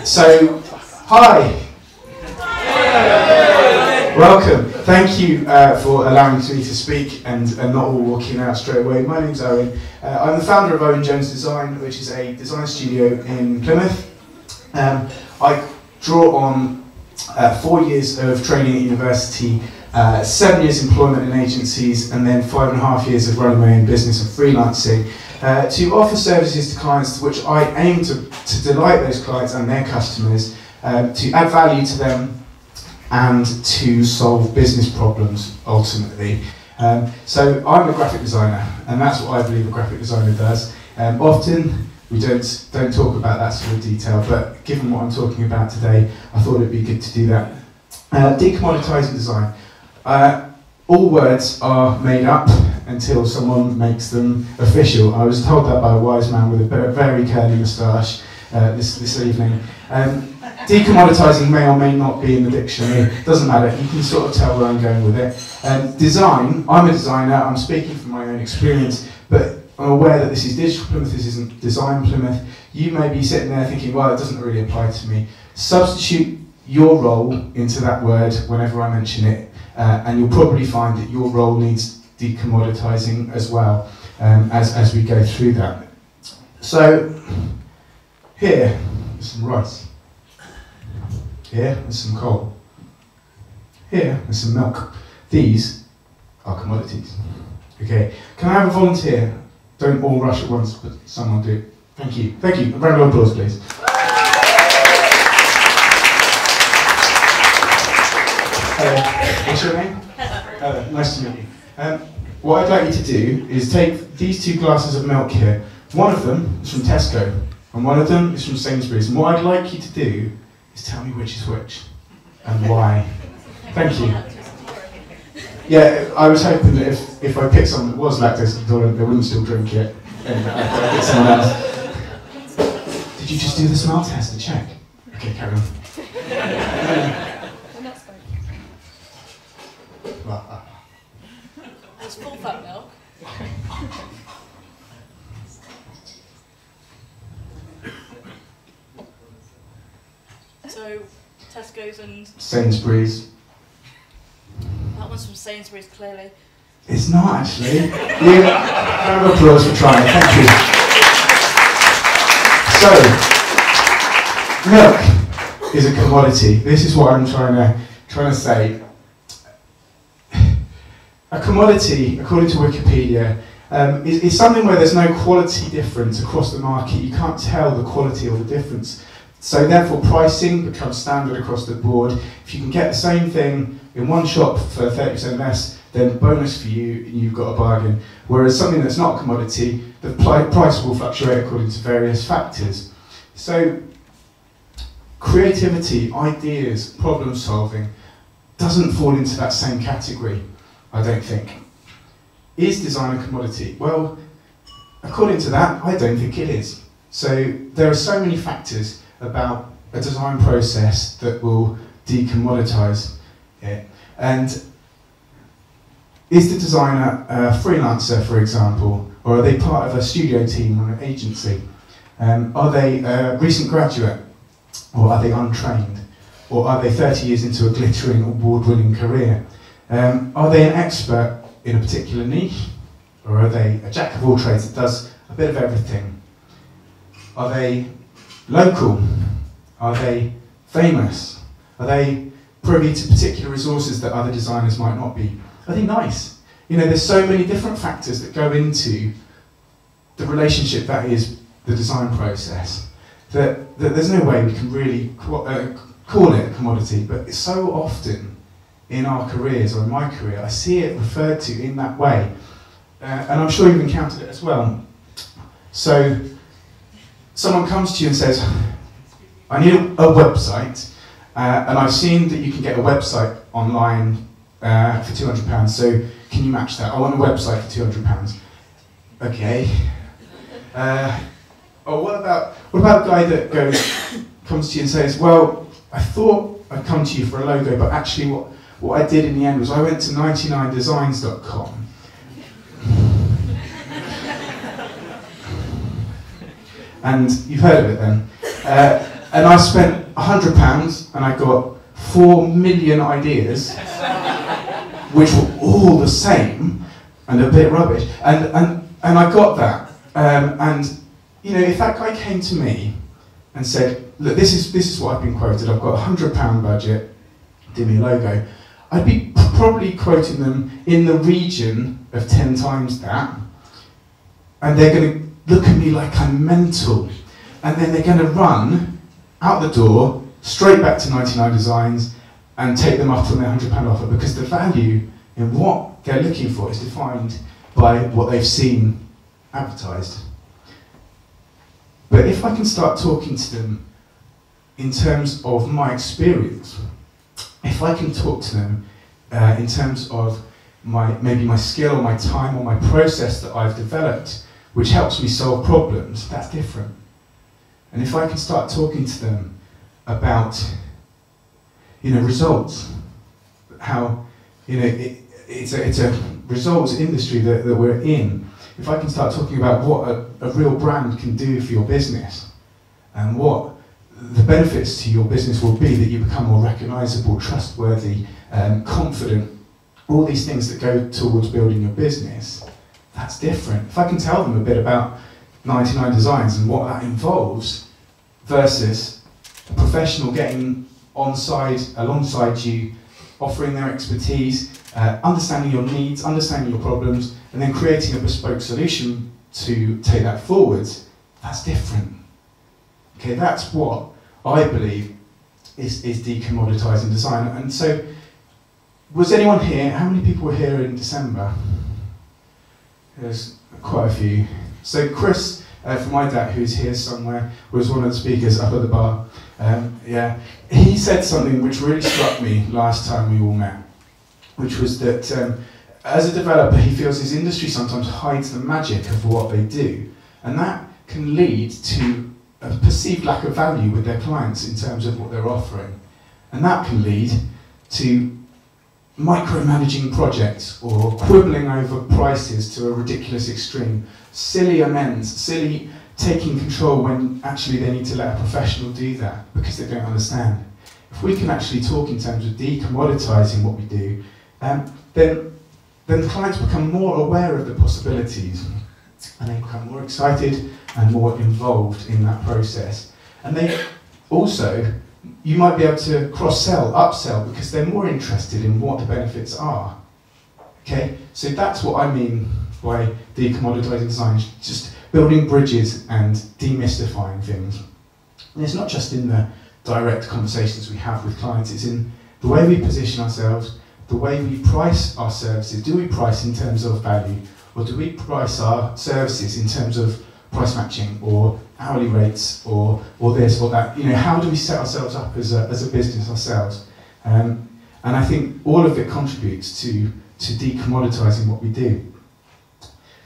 So, hi. Welcome. Thank you for allowing me to speak and not all walking out straight away. My name's Owen. I'm the founder of Owen Jones Design, which is a design studio in Plymouth. I draw on 4 years of training at university, 7 years employment in agencies, and then 5.5 years of running my own business and freelancing to offer services to clients, which I aim to delight those clients and their customers, to add value to them and to solve business problems ultimately. So I'm a graphic designer, and that's what I believe a graphic designer does. Often we don't talk about that sort of detail, but given what I'm talking about today, I thought it'd be good to do that. Decommoditising design. All words are made up until someone makes them official. I was told that by a wise man with a very curly moustache this evening. Decommoditising may or may not be in the dictionary, doesn't matter, you can sort of tell where I'm going with it. Design, I'm a designer, I'm speaking from my own experience, but I'm aware that this is Digital Plymouth, this isn't Design Plymouth. You may be sitting there thinking, well, it doesn't really apply to me. Substitute your role into that word whenever I mention it, and you'll probably find that your role needs decommoditising as well, as we go through that. So, here is some rice. Here is some coal. Here is some milk. These are commodities. Okay, can I have a volunteer? Don't all rush at once, but someone do. Thank you. Thank you. A round of applause, please. Hello. What's your name? Heather. Nice to meet you. What I'd like you to do is take these 2 glasses of milk here. One of them is from Tesco, and one of them is from Sainsbury's. And what I'd like you to do is tell me which is which, and why. Thank you. Yeah, I was hoping that if I picked someone that was lactose intolerant, they wouldn't still drink it, and I'd pick someone else. Did you just do the smell test to check? Okay, carry on. It's full fat milk. So, Tesco's and Sainsbury's. that one's from Sainsbury's, clearly. It's not actually. Round of applause for trying. Thank you. So, milk is a commodity. This is what I'm trying to say. A commodity, according to Wikipedia, is something where there's no quality difference across the market. You can't tell the quality or the difference. So therefore pricing becomes standard across the board. If you can get the same thing in one shop for 30% less, then bonus for you, and you've got a bargain. Whereas something that's not a commodity, the price will fluctuate according to various factors. So creativity, ideas, problem solving doesn't fall into that same category, I don't think. Is design a commodity? Well, according to that, I don't think it is. So there are so many factors about a design process that will decommoditise it. And is the designer a freelancer, for example, or are they part of a studio team or an agency? Are they a recent graduate, or are they untrained? Or are they 30 years into a glittering, award-winning career? Are they an expert in a particular niche? Or are they a jack of all trades that does a bit of everything? Are they local? Are they famous? Are they privy to particular resources that other designers might not be? Are they nice? You know, there's so many different factors that go into the relationship that is the design process that there's no way we can really call it a commodity, but it's so often in our careers, or in my career, I see it referred to in that way. And I'm sure you've encountered it as well. So, someone comes to you and says, I need a website, and I've seen that you can get a website online for £200, so can you match that? I want a website for £200. Okay. Or what about a guy that comes to you and says, well, I thought I'd come to you for a logo, but actually what I did in the end was I went to 99designs.com. And you've heard of it then. And I spent £100 and I got 4 million ideas, which were all the same and a bit rubbish. And I got that. And you know, if that guy came to me and said, look, this is what I've been quoted, I've got a £100 budget, do me a logo, I'd be probably quoting them in the region of 10 times that, and they're going to look at me like I'm mental, and then they're going to run out the door, straight back to 99 Designs, and take them up on their £100 offer, because the value in what they're looking for is defined by what they've seen advertised. But if I can start talking to them in terms of my experience, if I can talk to them in terms of maybe my skill or my time or my process that I've developed, which helps me solve problems, that's different. And if I can start talking to them about, you know, results, how, you know, it's a results industry that we're in. If I can start talking about what a real brand can do for your business and what the benefits to your business will be, that you become more recognisable, trustworthy, confident, all these things that go towards building your business, that's different. If I can tell them a bit about 99 Designs and what that involves versus a professional getting alongside you, offering their expertise, understanding your needs, understanding your problems, and then creating a bespoke solution to take that forwards, that's different. Okay, that's what I believe is decommoditising design. And so, was anyone here? How many people were here in December? There's quite a few. So Chris from IDAT, who's here somewhere, was one of the speakers up at the bar. Yeah, he said something which really struck me last time we all met, which was that as a developer, he feels his industry sometimes hides the magic of what they do, and that can lead to a perceived lack of value with their clients in terms of what they're offering. And that can lead to micromanaging projects or quibbling over prices to a ridiculous extreme, silly amends, silly taking control when actually they need to let a professional do that because they don't understand. If we can actually talk in terms of decommoditising what we do, then clients become more aware of the possibilities and they become more excited and more involved in that process. And they also, you might be able to cross-sell, upsell, because they're more interested in what the benefits are. Okay, so that's what I mean by decommoditising design, just building bridges and demystifying things. And it's not just in the direct conversations we have with clients, it's in the way we position ourselves, the way we price our services. Do we price in terms of value, or do we price our services in terms of price matching or hourly rates or this or that? You know, how do we set ourselves up as a business ourselves? And I think all of it contributes to decommoditising what we do.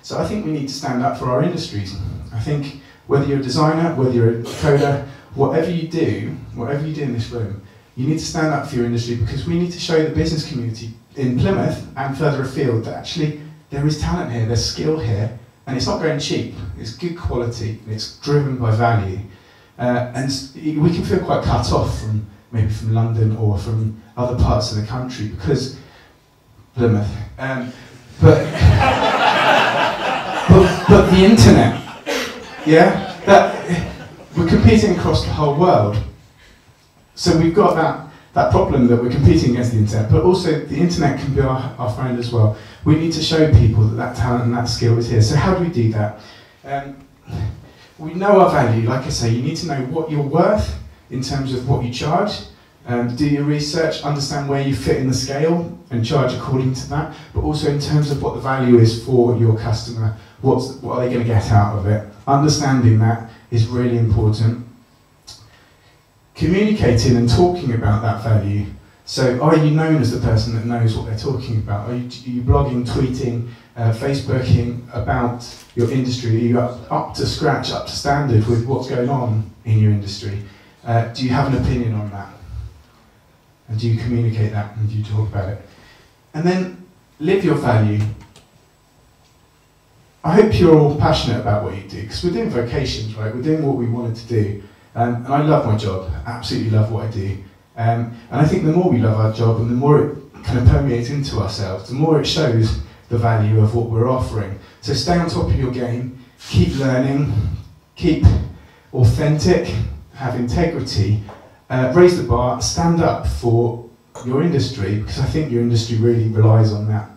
So I think we need to stand up for our industries. I think whether you're a designer, whether you're a coder, whatever you do in this room, you need to stand up for your industry, because we need to show the business community in Plymouth and further afield that actually there is talent here, there's skill here, and it's not going cheap, it's good quality, it's driven by value. And we can feel quite cut off from maybe from London or from other parts of the country because Plymouth. But the internet, yeah, that we're competing across the whole world. So we've got that problem that we're competing against the internet, but also the internet can be our friend as well. We need to show people that talent and that skill is here. So how do we do that? We know our value, like I say, you need to know what you're worth in terms of what you charge. Do your research, understand where you fit in the scale and charge according to that, but also in terms of what the value is for your customer, what are they going to get out of it. Understanding that is really important. Communicating and talking about that value. So are you known as the person that knows what they're talking about? Are you blogging, tweeting, Facebooking about your industry? Are you up to scratch, up to standard with what's going on in your industry? Do you have an opinion on that? And do you communicate that and do you talk about it? And then live your value. I hope you're all passionate about what you do, because we're doing vocations, right? We're doing what we wanted to do. And I love my job, absolutely love what I do. And I think the more we love our job and the more it kind of permeates into ourselves, the more it shows the value of what we're offering. So stay on top of your game, keep learning, keep authentic, have integrity, raise the bar, stand up for your industry, because I think your industry really relies on that.